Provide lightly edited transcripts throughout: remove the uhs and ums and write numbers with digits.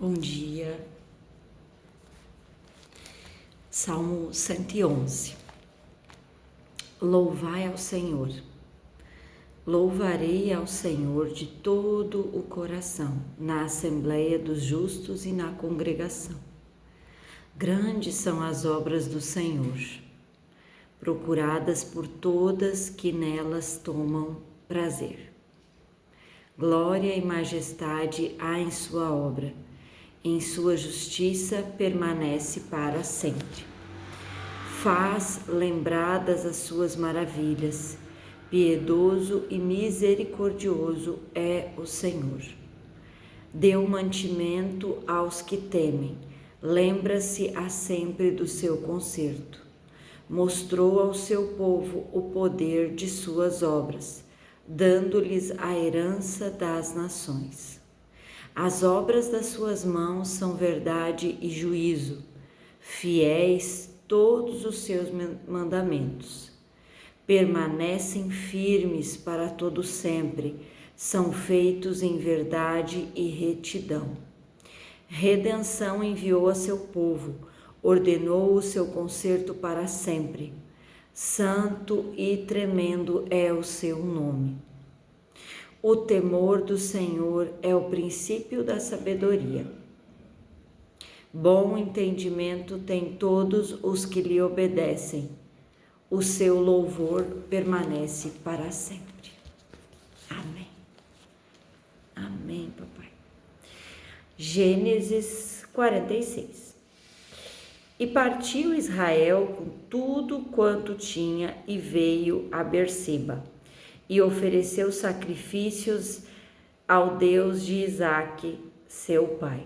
Bom dia. Salmo 111. Louvai ao Senhor. Louvarei ao Senhor de todo o coração, na assembleia dos justos e na congregação. Grandes são as obras do Senhor, procuradas por todas que nelas tomam prazer. Glória e majestade há em sua obra, em sua justiça permanece para sempre. Faz lembradas as suas maravilhas, piedoso e misericordioso é o Senhor. Deu mantimento aos que temem, lembra-se sempre do seu conserto. Mostrou ao seu povo o poder de suas obras, dando-lhes a herança das nações. As obras das suas mãos são verdade e juízo, fiéis todos os seus mandamentos. Permanecem firmes para todo sempre, são feitos em verdade e retidão. Redenção enviou a seu povo, ordenou o seu conserto para sempre. Santo e tremendo é o seu nome. O temor do Senhor é o princípio da sabedoria. Bom entendimento tem todos os que lhe obedecem. O seu louvor permanece para sempre. Amém. Amém, papai. Gênesis 46. E partiu Israel com tudo quanto tinha e veio a Berseba. E ofereceu sacrifícios ao Deus de Isaque, seu pai.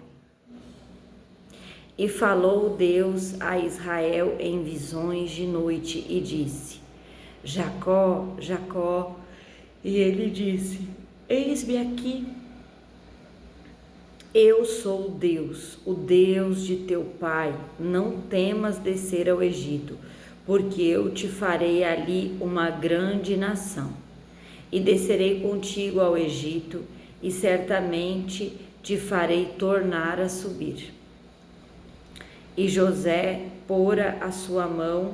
E falou Deus a Israel em visões de noite e disse: Jacó, Jacó. E ele disse: Eis-me aqui. Eu sou Deus, o Deus de teu pai. Não temas descer ao Egito, porque eu te farei ali uma grande nação. E descerei contigo ao Egito, e certamente te farei tornar a subir. E José pôra a sua mão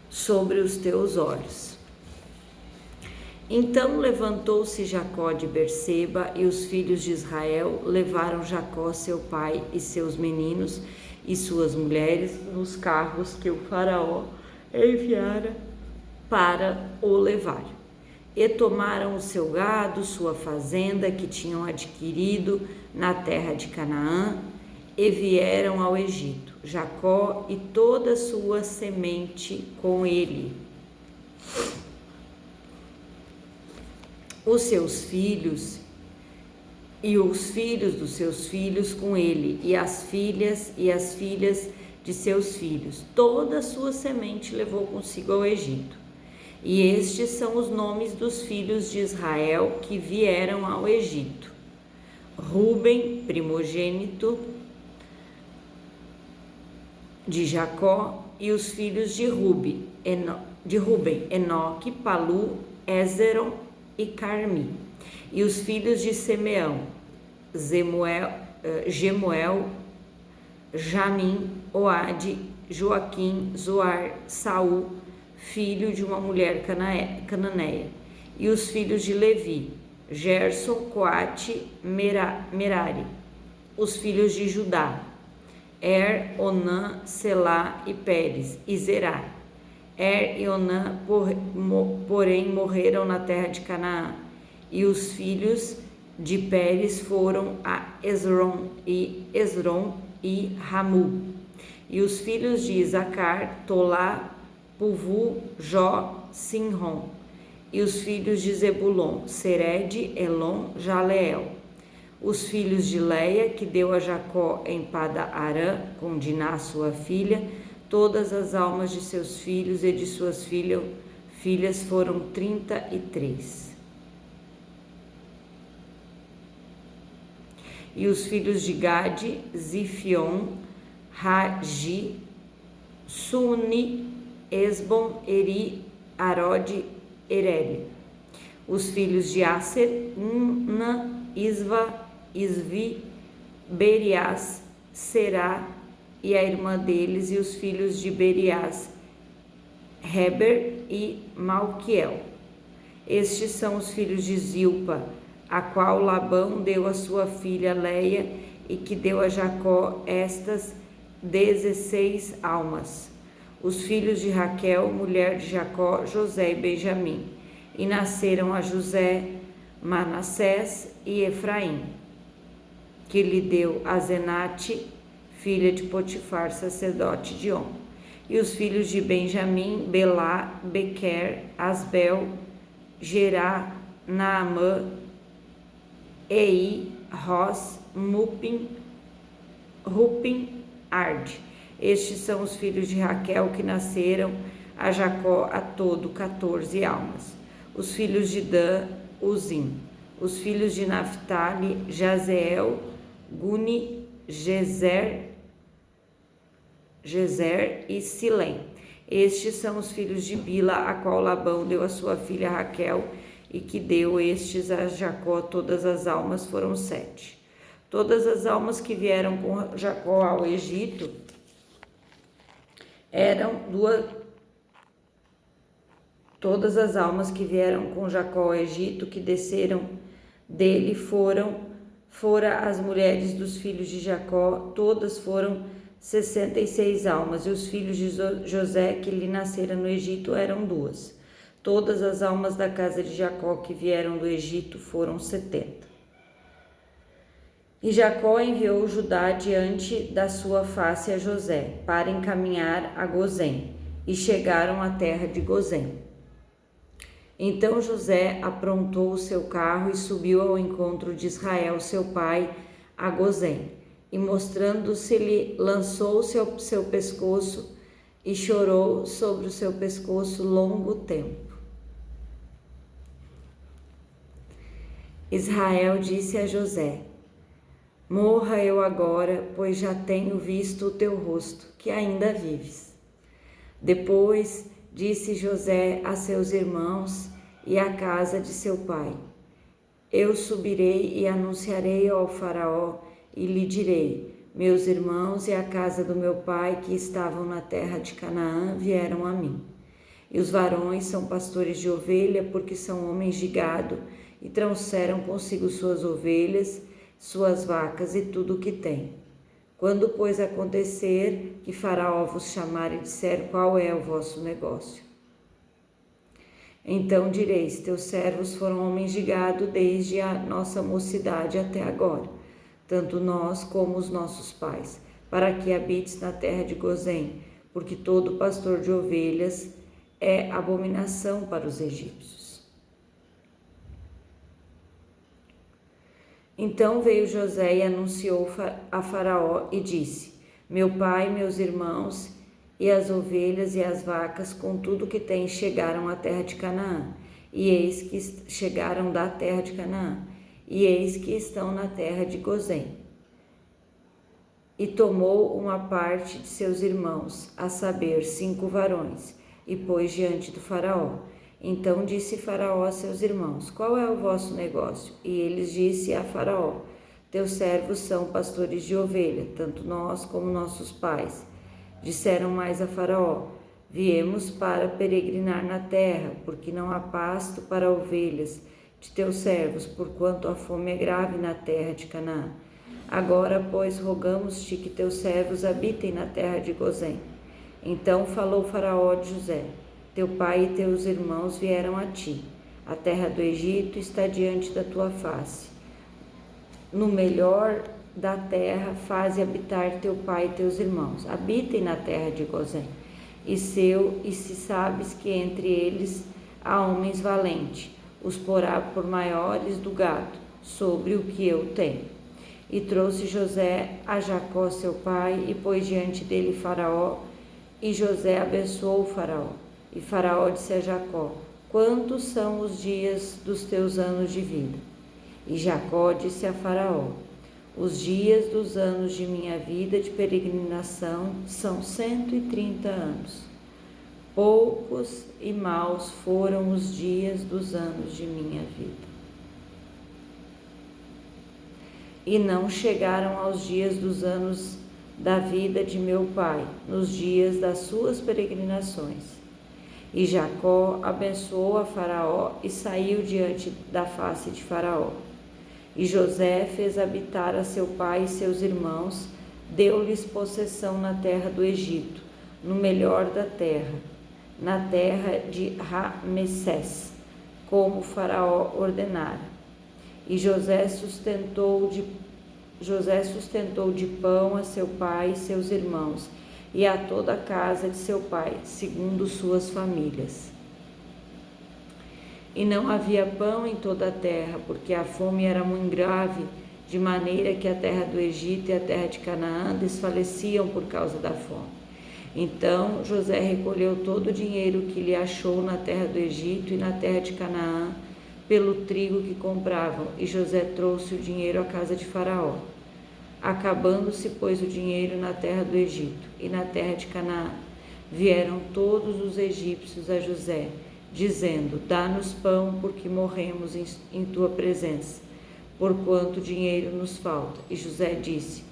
sobre os teus olhos. Então levantou-se Jacó de Berseba, e os filhos de Israel levaram Jacó, seu pai, e seus meninos e suas mulheres nos carros que o faraó enviara para o levar. E tomaram o seu gado, sua fazenda que tinham adquirido na terra de Canaã, e vieram ao Egito, Jacó e toda a sua semente com ele. Os seus filhos e os filhos dos seus filhos com ele, e as filhas de seus filhos. Toda a sua semente levou consigo ao Egito. E estes são os nomes dos filhos de Israel que vieram ao Egito: Ruben, primogênito de Jacó, e os filhos de Ruben, Enoque, Palu, Ézeron e Carmi. E os filhos de Simeão, Gemuel, Jamim, Oade, Joaquim, Zoar, Saul, filho de uma mulher cananeia. E os filhos de Levi, Gerson, Coate, Merari. Os filhos de Judá, Onã, Selá e Pérez, e Zerá. E Onã, porém, morreram na terra de Canaã. E os filhos de Pérez foram a Esrom e Ramu. E os filhos de Isacar, Tolá, Puvu, Jó, Sinrom. E os filhos de Zebulon, Sered, Elon, Jaleel. Os filhos de Leia, que deu a Jacó em Pada-Arã, com Diná, sua filha, todas as almas de seus filhos e de suas filhas foram 33. E os filhos de Gade, Zifion, Ragi, Suni, Esbon, Eri, Arode, Ereli. Os filhos de Aser, Una, Isva, Isvi, Berias, Será e a irmã deles, e os filhos de Berias, Heber e Malquiel. Estes são os filhos de Zilpa, a qual Labão deu a sua filha Leia, e que deu a Jacó estas 16 almas. Os filhos de Raquel, mulher de Jacó, José e Benjamim. E nasceram a José, Manassés e Efraim, que lhe deu a Zenate, filha de Potifar, sacerdote de On. E os filhos de Benjamim, Belá, Bequer, Asbel, Gerá, Naamã, Ei, Ros, Mupim, Rupim, Ard. Estes são os filhos de Raquel que nasceram a Jacó, a todo 14 almas. Os filhos de Dan, Uzim. Os filhos de Naphtali, Jazeel, Guni, Gezer e Silém. Estes são os filhos de Bila, a qual Labão deu a sua filha Raquel, e que deu estes a Jacó. Todas as almas foram 7. Todas as almas que vieram com Jacó ao Egito eram duas. Todas as almas que vieram com Jacó ao Egito, que desceram dele, fora as mulheres dos filhos de Jacó. Todas foram 66 almas, e os filhos de José que lhe nasceram no Egito eram 2. Todas as almas da casa de Jacó que vieram do Egito foram 70. E Jacó enviou Judá diante da sua face a José, para encaminhar a Gozém, e chegaram à terra de Gozém. Então José aprontou o seu carro e subiu ao encontro de Israel, seu pai, a Gozém, e mostrando-se-lhe, lançou-se ao seu pescoço e chorou sobre o seu pescoço longo tempo. Israel disse a José: morra eu agora, pois já tenho visto o teu rosto, que ainda vives. Depois disse José a seus irmãos e à casa de seu pai: eu subirei e anunciarei ao faraó, e lhe direi: meus irmãos e a casa do meu pai que estavam na terra de Canaã vieram a mim. E os varões são pastores de ovelha, porque são homens de gado, e trouxeram consigo suas ovelhas, suas vacas e tudo o que têm. Quando, pois, acontecer que Faraó vos chamar e disser: qual é o vosso negócio? Então direis: teus servos foram homens de gado desde a nossa mocidade até agora, tanto nós como os nossos pais, para que habites na terra de Gozém, porque todo pastor de ovelhas é abominação para os egípcios. Então veio José e anunciou a Faraó e disse: meu pai, meus irmãos e as ovelhas e as vacas com tudo que tem chegaram à terra de Canaã, e eis que chegaram da terra de Canaã, e eis que estão na terra de Gozém. E tomou uma parte de seus irmãos, a saber, 5 varões, e pôs diante do Faraó. Então disse Faraó a seus irmãos: qual é o vosso negócio? E eles disse a Faraó: teus servos são pastores de ovelha, tanto nós como nossos pais. Disseram mais a Faraó: viemos para peregrinar na terra, porque não há pasto para ovelhas de teus servos, porquanto a fome é grave na terra de Canaã. Agora, pois, rogamos-te que teus servos habitem na terra de Gozém. Então falou Faraó de José: teu pai e teus irmãos vieram a ti. A terra do Egito está diante da tua face. No melhor da terra faze habitar teu pai e teus irmãos. Habitem na terra de Gozém. E se sabes que entre eles há homens valentes, os porá por maiores do gado, sobre o que eu tenho. E trouxe José a Jacó seu pai, e pôs diante dele Faraó, e José abençoou o Faraó. E Faraó disse a Jacó: quantos são os dias dos teus anos de vida? E Jacó disse a Faraó: os dias dos anos de minha vida de peregrinação são 130 anos. Poucos e maus foram os dias dos anos de minha vida. e não chegaram aos dias dos anos da vida de meu pai, nos dias das suas peregrinações. E Jacó abençoou a Faraó e saiu diante da face de Faraó. E José fez habitar a seu pai e seus irmãos, deu-lhes possessão na terra do Egito, no melhor da terra, na terra de Ramessés, como Faraó ordenara. E José sustentou de pão a seu pai e seus irmãos, e a toda a casa de seu pai, segundo suas famílias. E não havia pão em toda a terra, porque a fome era muito grave, de maneira que a terra do Egito e a terra de Canaã desfaleciam por causa da fome. Então José recolheu todo o dinheiro que lhe achou na terra do Egito e na terra de Canaã, pelo trigo que compravam, e José trouxe o dinheiro à casa de Faraó. Acabando-se, pois, o dinheiro na terra do Egito e na terra de Canaã, vieram todos os egípcios a José, dizendo: dá-nos pão, porque morremos em tua presença, porquanto dinheiro nos falta. E José disse: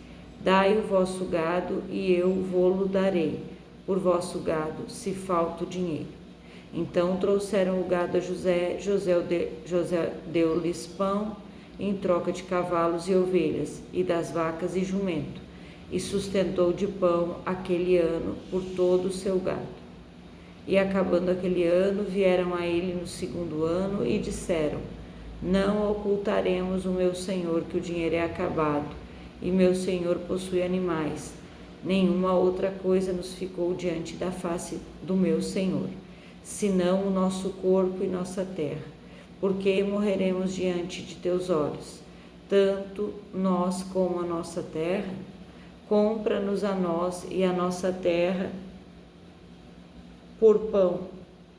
dai o vosso gado, e eu vô-lo darei, por vosso gado, se falta o dinheiro. Então trouxeram o gado a José, José deu-lhes pão, em troca de cavalos e ovelhas, e das vacas e jumento, e sustentou de pão aquele ano por todo o seu gado. E acabando aquele ano, vieram a ele no segundo ano e disseram: não ocultaremos o meu senhor que o dinheiro é acabado, e meu senhor possui animais. Nenhuma outra coisa nos ficou diante da face do meu senhor, senão o nosso corpo e nossa terra. Porque morreremos diante de teus olhos, tanto nós como a nossa terra? Compra-nos a nós e a nossa terra por pão,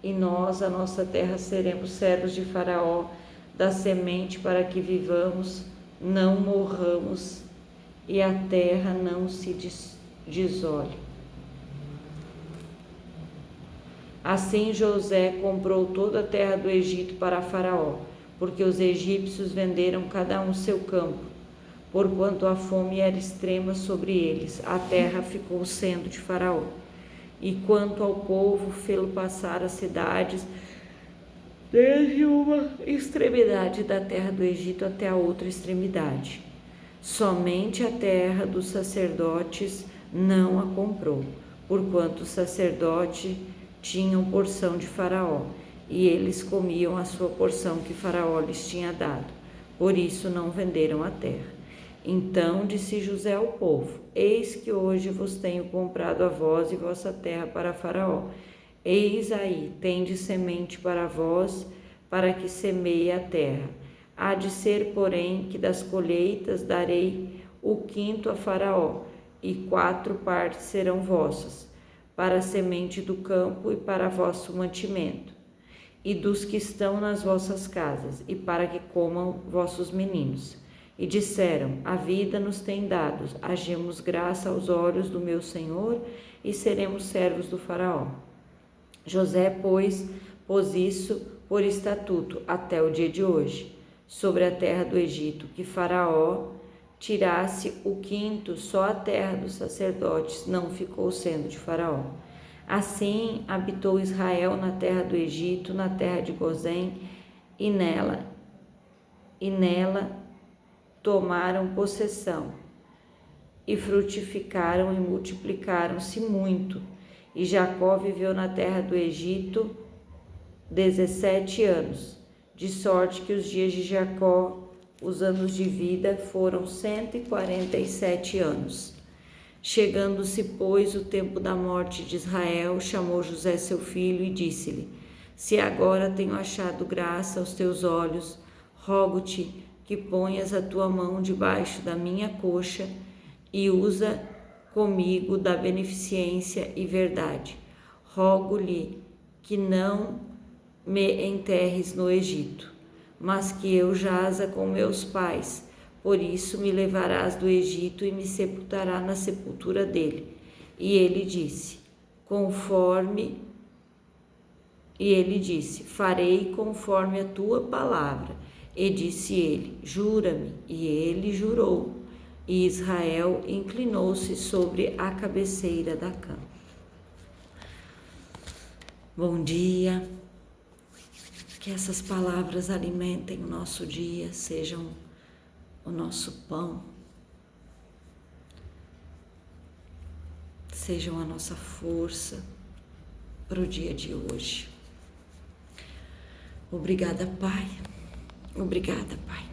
e nós, a nossa terra, seremos servos de Faraó, da semente, para que vivamos, não morramos, e a terra não se desole. Assim José comprou toda a terra do Egito para Faraó, porque os egípcios venderam cada um seu campo. Porquanto a fome era extrema sobre eles, a terra ficou sendo de Faraó. E quanto ao povo, fê-lo passar as cidades, desde uma extremidade da terra do Egito até a outra extremidade. Somente a terra dos sacerdotes não a comprou, porquanto os sacerdotes tinham porção de Faraó, e eles comiam a sua porção que Faraó lhes tinha dado. Por isso não venderam a terra. Então disse José ao povo: eis que hoje vos tenho comprado a vós e vossa terra para Faraó. Eis aí, tendes semente para vós, para que semeie a terra. Há de ser, porém, que das colheitas darei o quinto a Faraó, e 4 partes serão vossas, para a semente do campo e para vosso mantimento, e dos que estão nas vossas casas, e para que comam vossos meninos. E disseram: a vida nos tem dado, agemos graça aos olhos do meu senhor, e seremos servos do Faraó. José, pois, pôs isso por estatuto até o dia de hoje, sobre a terra do Egito, que Faraó tirasse o quinto, só a terra dos sacerdotes não ficou sendo de Faraó. Assim habitou Israel na terra do Egito, na terra de Gozém, e nela tomaram possessão, e frutificaram e multiplicaram-se muito. E Jacó viveu na terra do Egito 17 anos, de sorte que os dias de Jacó, os anos de vida, foram 147 anos. Chegando-se, pois, o tempo da morte de Israel, chamou José seu filho e disse-lhe: se agora tenho achado graça aos teus olhos, rogo-te que ponhas a tua mão debaixo da minha coxa e usa comigo da beneficência e verdade. Rogo-lhe que não me enterres no Egito, mas que eu jaza com meus pais. Por isso me levarás do Egito e me sepultará na sepultura dele. E ele disse: farei conforme a tua palavra. E disse ele: jura-me. E ele jurou. E Israel inclinou-se sobre a cabeceira da cama. Bom dia. Que essas palavras alimentem o nosso dia, sejam o nosso pão, sejam a nossa força para o dia de hoje. Obrigada, Pai. Obrigada, Pai.